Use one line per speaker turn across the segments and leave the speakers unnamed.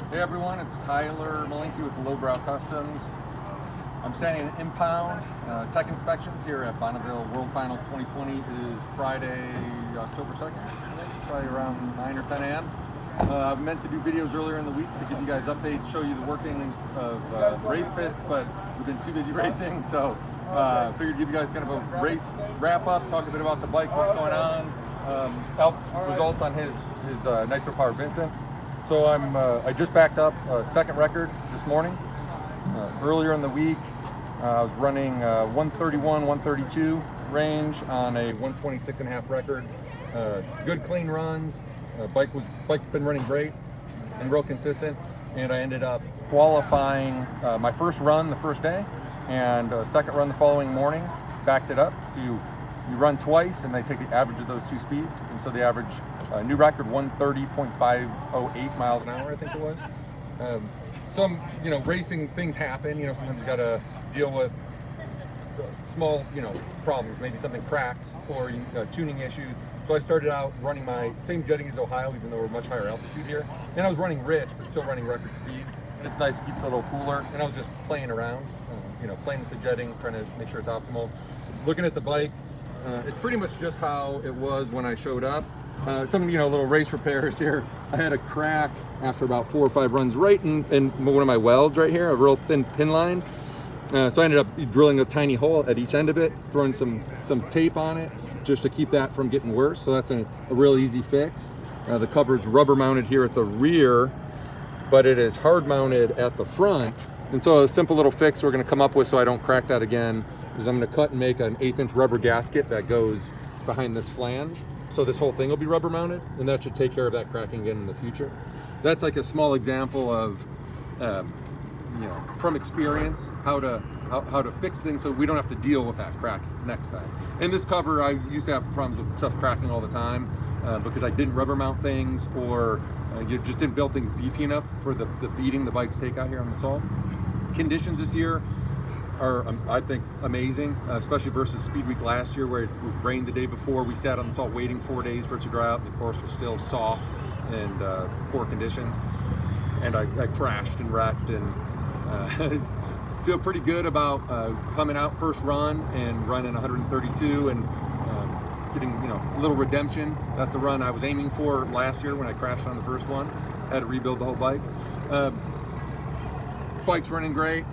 Hey everyone, it's Tyler Malinky with Lowbrow Customs. I'm standing in impound tech inspections here at Bonneville World Finals 2020. It is Friday, October 2nd, I think, probably around 9 or 10 a.m. I've meant to do videos earlier in the week to give you guys updates, show you the workings of the race pits, but we've been too busy racing, so figured give you guys kind of a race wrap up, talk a bit about the bike, what's going on, Alp's results on his Nitro Power Vincent. So I just backed up a second record this morning. Earlier in the week, I was running 131, 132 range on a 126.5 record. Good clean runs. Bike's been running great and real consistent. And I ended up qualifying my first run the first day and a second run the following morning. Backed it up. So you run twice and they take the average of those two speeds. And so the average new record 130.508 miles an hour, I think it was. Some racing things happen. Sometimes you got to deal with small problems. Maybe something cracks or tuning issues. So I started out running my same jetting as Ohio, even though we're much higher altitude here. And I was running rich, but still running record speeds. And it's nice, it keeps it a little cooler. And I was just playing around, playing with the jetting, trying to make sure it's optimal. Looking at the bike, it's pretty much just how it was when I showed up. Some little race repairs here. I had a crack after about 4 or 5 runs right in one of my welds right here, a real thin pin line. So I ended up drilling a tiny hole at each end of it, throwing some tape on it just to keep that from getting worse. So that's a real easy fix. The cover's rubber mounted here at the rear, but it is hard mounted at the front. And so a simple little fix we're going to come up with so I don't crack that again is I'm going to cut and make an 1/8 inch rubber gasket that goes behind this flange. So this whole thing will be rubber mounted, and that should take care of that cracking again in the future. That's like a small example of, from experience, how to fix things so we don't have to deal with that crack next time. In this cover, I used to have problems with stuff cracking all the time because I didn't rubber mount things, or you just didn't build things beefy enough for the beating the bikes take out here on the salt. Conditions this year are, I think, amazing, especially versus Speed Week last year where it rained the day before. We sat on the salt waiting 4 days for it to dry out, and the course was still soft and poor conditions. And I crashed and wrecked, and feel pretty good about coming out first run and running 132 and getting a little redemption. That's the run I was aiming for last year when I crashed on the first one. Had to rebuild the whole bike. Bike's running great.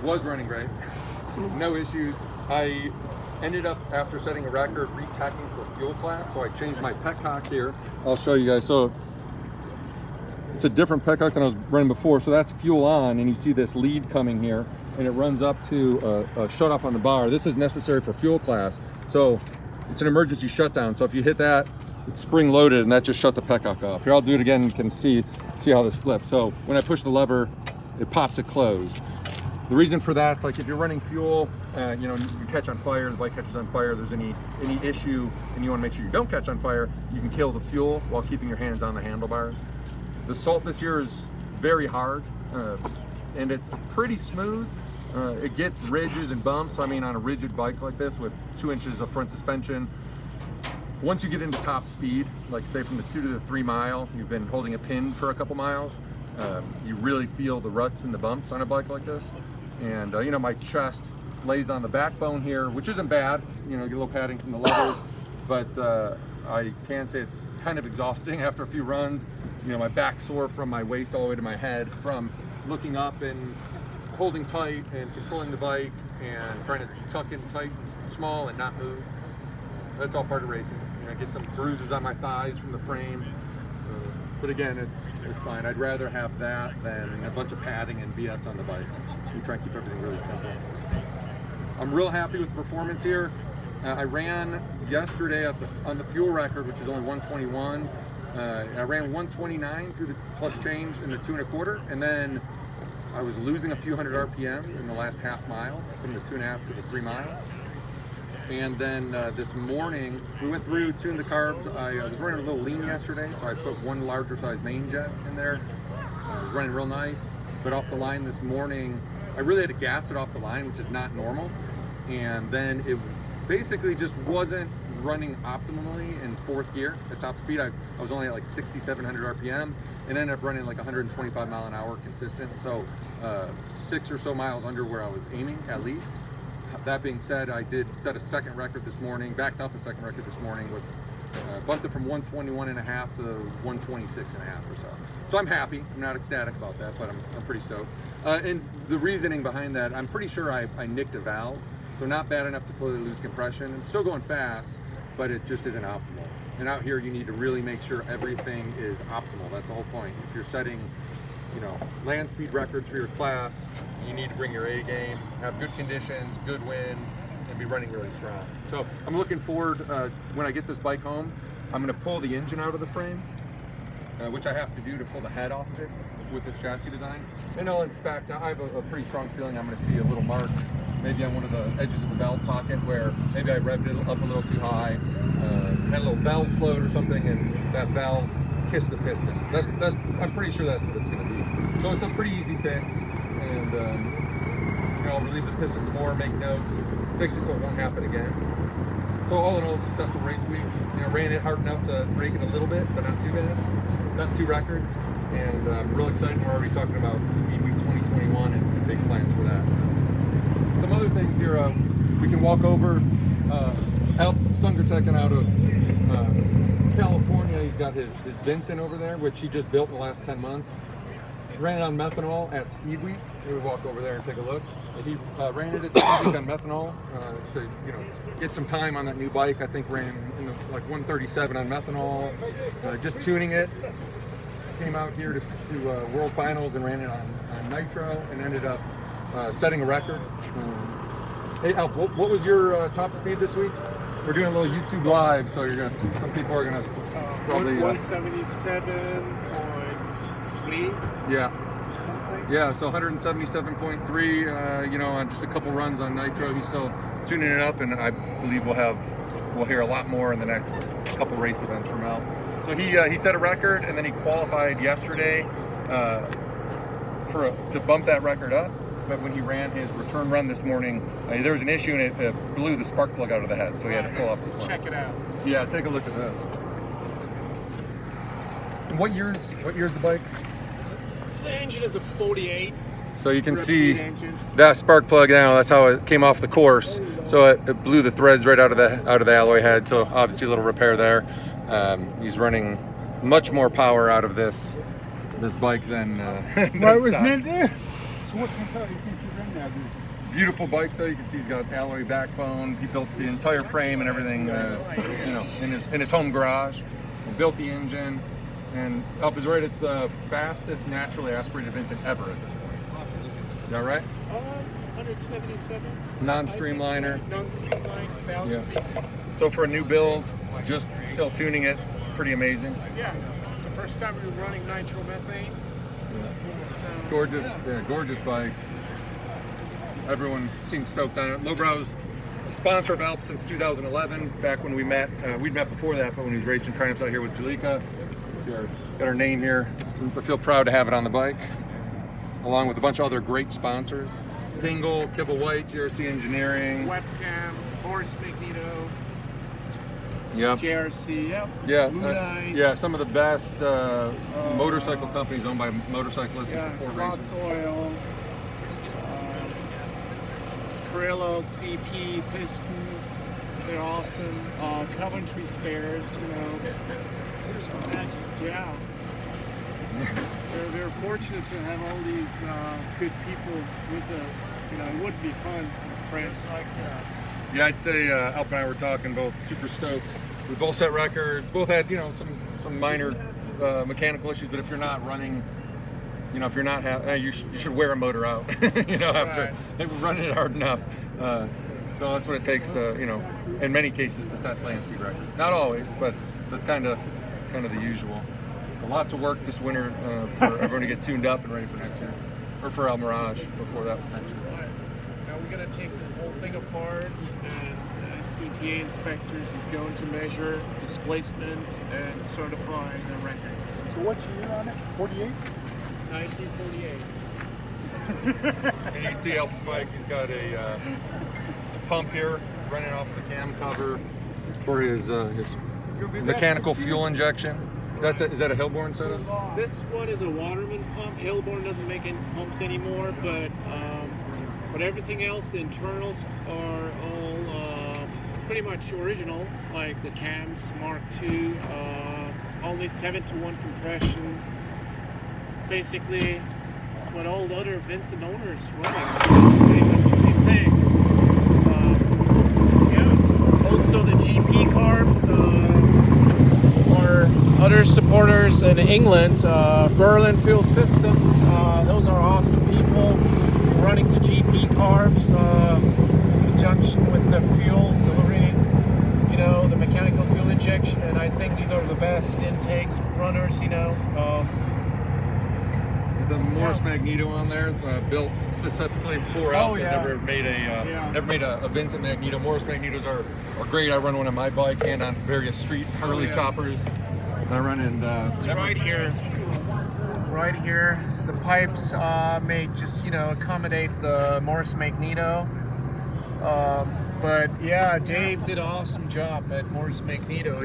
Was running great, no issues. I ended up, after setting a record, retacking for fuel class, so I changed my petcock here. I'll show you guys. So it's a different petcock than I was running before, so that's fuel on, and you see this lead coming here, and it runs up to a shut-off on the bar. This is necessary for fuel class, so it's an emergency shutdown. So if you hit that, it's spring-loaded, and that just shut the petcock off. Here, I'll do it again. You can see how this flips. So when I push the lever, it pops it closed. The reason for that is like if you're running fuel, you catch on fire, the bike catches on fire, there's any issue and you want to make sure you don't catch on fire, you can kill the fuel while keeping your hands on the handlebars. The salt this year is very hard and it's pretty smooth. It gets ridges and bumps. I mean, on a rigid bike like this with 2 inches of front suspension, once you get into top speed, like say from the 2 to the 3 mile, you've been holding a pin for a couple miles, you really feel the ruts and the bumps on a bike like this. And my chest lays on the backbone here, which isn't bad. You get a little padding from the levers, but I can say it's kind of exhausting after a few runs. My back sore from my waist all the way to my head from looking up and holding tight and controlling the bike and trying to tuck in tight and small and not move. That's all part of racing. I get some bruises on my thighs from the frame. But again, it's fine. I'd rather have that than a bunch of padding and BS on the bike. We try and keep everything really simple. I'm real happy with the performance here. I ran yesterday on the fuel record, which is only 121. I ran 129 through the plus change in the 2 1/4, and then I was losing a few hundred RPM in the last half mile from the 2.5 to the 3 mile. And then this morning, we went through, tuned the carbs. I was running a little lean yesterday, so I put one larger size main jet in there. It was running real nice, but off the line this morning, I really had to gas it off the line, which is not normal. And then basically just wasn't running optimally in fourth gear at top speed. I was only at like 6,700 RPM and ended up running like 125 mile an hour consistent. So 6 or so miles under where I was aiming at least. That being said, I did set a second record this morning, backed up a second record this morning with bumped it from 121.5 to 126.5 or so. So I'm happy. I'm not ecstatic about that, but I'm pretty stoked. And the reasoning behind that, I'm pretty sure I nicked a valve. So not bad enough to totally lose compression. I'm still going fast, but it just isn't optimal. And out here, you need to really make sure everything is optimal. That's the whole point. If you're setting, you know, land speed records for your class, you need to bring your A game, have good conditions, good wind, and be running really strong. So I'm looking forward, when I get this bike home, I'm gonna pull the engine out of the frame, which I have to do to pull the head off of it with this chassis design. And I'll inspect. I have a pretty strong feeling I'm gonna see a little mark, maybe on one of the edges of the valve pocket where maybe I revved it up a little too high, had a little valve float or something, and that valve kissed the piston. I'm pretty sure that's what it's gonna be. So it's a pretty easy fix, and you know, I'll relieve the pistons more, make notes, fix it so it won't happen again. So all in all, successful race week. You know, ran it hard enough to break it a little bit, but not too bad. Got 2 records, and I'm real excited. We're already talking about Speed Week 2021 and big plans for that. Some other things here, we can walk over. Alp Sungertekin out of California. He's got his Vincent over there, which he just built in the last 10 months. Ran it on methanol at Speed Week. We would walk over there and take a look. He ran it at Speed Week on methanol to, you know, get some time on that new bike. I think ran in like 137 on methanol. Just tuning it. Came out here to World Finals and ran it on Nitro and ended up setting a record. Hey Alp, what was your top speed this week? We're doing a little YouTube live, so some people are gonna probably
177.3.
Yeah.
Something.
Yeah, so 177.3. You know, on just a couple runs on Nitro. He's still tuning it up, and I believe we'll hear a lot more in the next couple race events from Alp. So he set a record, and then he qualified yesterday to bump that record up. But when he ran his return run this morning, there was an issue and it blew the spark plug out of the head, so he had to pull off the plug.
Check it out.
Yeah, take a look at this. And what year's the bike?
The engine is a 48.
So you can
Repeat
see
engine.
that spark plug now. That's how it came off the course. So it blew the threads right out of the alloy head. So obviously a little repair there. He's running much more power out of this bike than
Well, it was meant there. So what kind do you think you run now?
Beautiful bike though. You can see he's got alloy backbone. He built the entire frame and everything, you know, in his home garage. He built the engine, and up his right, it's the fastest naturally aspirated Vincent ever at this point. Is that right?
177.
Non-streamliner.
Non-streamlined, 1000 cc.
So for a new build, just still tuning it, pretty amazing.
Yeah, it's the first time we were running nitromethane.
Gorgeous, gorgeous bike. Everyone seems stoked on it. Lowbrow's a sponsor of Alp since 2011. Back when we met, we'd met before that, but when he was racing triumphs out here with Jalika. Got our name here. So I feel proud to have it on the bike, along with a bunch of other great sponsors. Pingle, Kibble White, JRC Engineering.
Webcam, Boris Magneto.
Yep.
JRC, yep.
Yeah,
Blue Dice.
yeah, some of the best motorcycle companies owned by motorcyclists
Yeah,
and support
Clots
racing.
Oil. Carrillo CP pistons, they're awesome. Coventry spares, you know. Yeah. They're fortunate to have all these good people with us. You know, it would be fun, friends.
Yeah, I'd say Alp and I were talking, both super stoked. We both set records, both had, you know, some minor mechanical issues, but if you're not running, you know, if you're not, you should wear a motor out, you know, after running it hard enough. So that's what it takes to, you know, in many cases to set land speed records. Not always, but that's kind of the usual. But lots of work this winter for everyone to get tuned up and ready for next year, or for El Mirage before that potentially.
Now we're gonna take the whole thing apart, and CTA inspectors is going to measure displacement and certify the record.
So what's your year on it? 48?
1948.
And you can see Alp's bike, he's got a pump here running off of the cam cover for his mechanical fuel injection. Is that a Hillborn setup?
This one is a Waterman pump. Hillborn doesn't make any pumps anymore, but everything else, the internals are all pretty much original, like the cams Mark II, only 7-to-1 compression. Basically, what all the other Vincent owners running, pretty much the same thing. Yeah. Also, the GP carbs are other supporters in England. Berlin Fuel Systems. Those are awesome people running the GP carbs in conjunction with the fuel delivery. You know, the mechanical fuel injection, and I think these are the best intakes runners. You know.
The Morris Magneto on there, built specifically for Elk. Never made a Vincent Magneto. Morris Magnetos are great. I run one on my bike and on various street Harley choppers. I run in.
It's right here. Right here, the pipes made just accommodate the Morris Magneto. But yeah, Dave did an awesome job at Morris Magneto.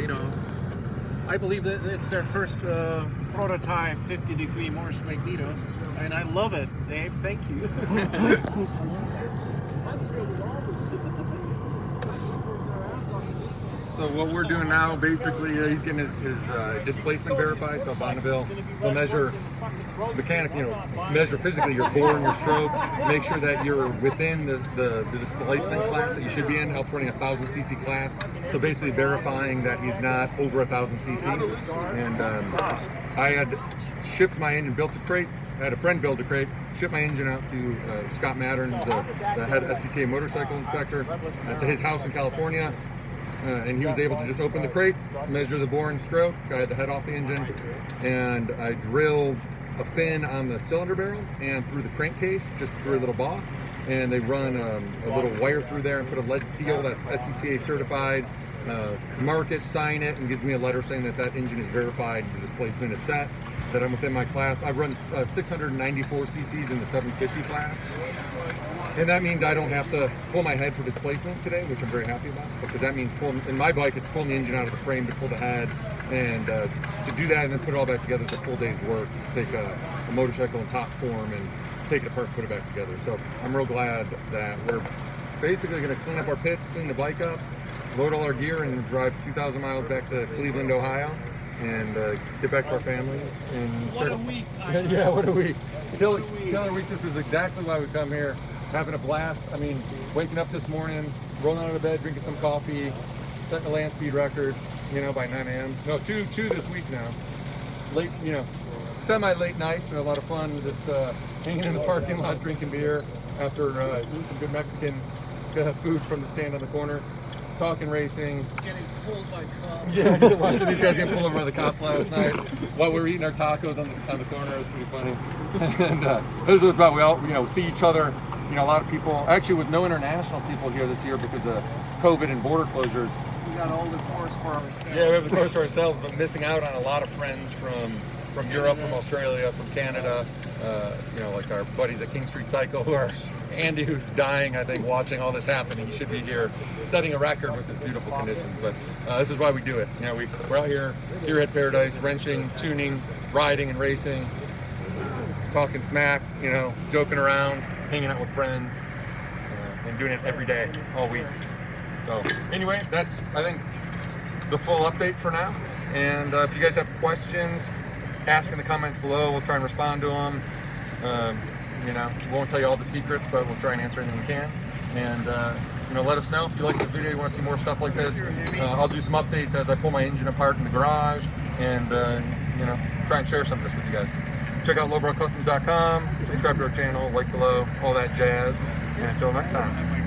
I believe that it's their first prototype 50-degree Morris Magneto, and I love it. Dave, thank you.
So what we're doing now, basically, he's getting his displacement verified. So Bonneville will measure measure physically your bore and your stroke, make sure that you're within the displacement class that you should be in. Helps running a 1,000 cc class. So basically verifying that he's not over 1,000 cc. And I had shipped my engine, built a crate. I had a friend build a crate, shipped my engine out to Scott Mattern, the head SCTA motorcycle inspector, to his house in California. And he was able to just open the crate, measure the bore and stroke. I had the head off the engine, and I drilled a fin on the cylinder barrel and through the crankcase, just through a little boss. And they run a little wire through there and put a lead seal that's SCTA certified, mark it, sign it, and gives me a letter saying that that engine is verified, the displacement is set, that I'm within my class. I've run 694 cc's in the 750 class. And that means I don't have to pull my head for displacement today, which I'm very happy about, because that means in my bike, it's pulling the engine out of the frame to pull the head, and to do that and then put it all back together is a full day's work to take a motorcycle in top form and take it apart and put it back together. So I'm real glad that we're basically going to clean up our pits, clean the bike up, load all our gear, and drive 2,000 miles back to Cleveland, Ohio, and get back to our families. And
What a week, Tyler.
Yeah, what a week. Killer week. This is exactly why we come here. Having a blast. I mean, waking up this morning, rolling out of bed, drinking some coffee, setting a land speed record, by 9 a.m. No, two this week now. Late, semi-late nights, a lot of fun, just hanging in the parking lot, drinking beer after eating some good Mexican food from the stand on the corner, talking racing.
Getting pulled by cops.
Yeah, watching these guys get pulled over by the cops last night while we were eating our tacos on the corner. It was pretty funny. And this is what it's about. We all, see each other. A lot of people, actually with no international people here this year because of COVID and border closures.
We got all the course for ourselves.
Yeah, we have the course for ourselves, but missing out on a lot of friends from Europe, from Australia, from Canada. Like our buddies at King Street Cycle, who are Andy, who's dying, I think, watching all this happen. He should be here setting a record with his beautiful conditions. But this is why we do it. We're out here at Paradise, wrenching, tuning, riding and racing, talking smack, joking around, hanging out with friends, and doing it every day, all week. So anyway, that's, I think, the full update for now. And if you guys have questions, ask in the comments below. We'll try and respond to them. We won't tell you all the secrets, but we'll try and answer anything we can. And let us know if you like this video, you want to see more stuff like this. I'll do some updates as I pull my engine apart in the garage, and try and share some of this with you guys. Check out lowbrowcustoms.com, subscribe to our channel, like below, all that jazz. And until next time.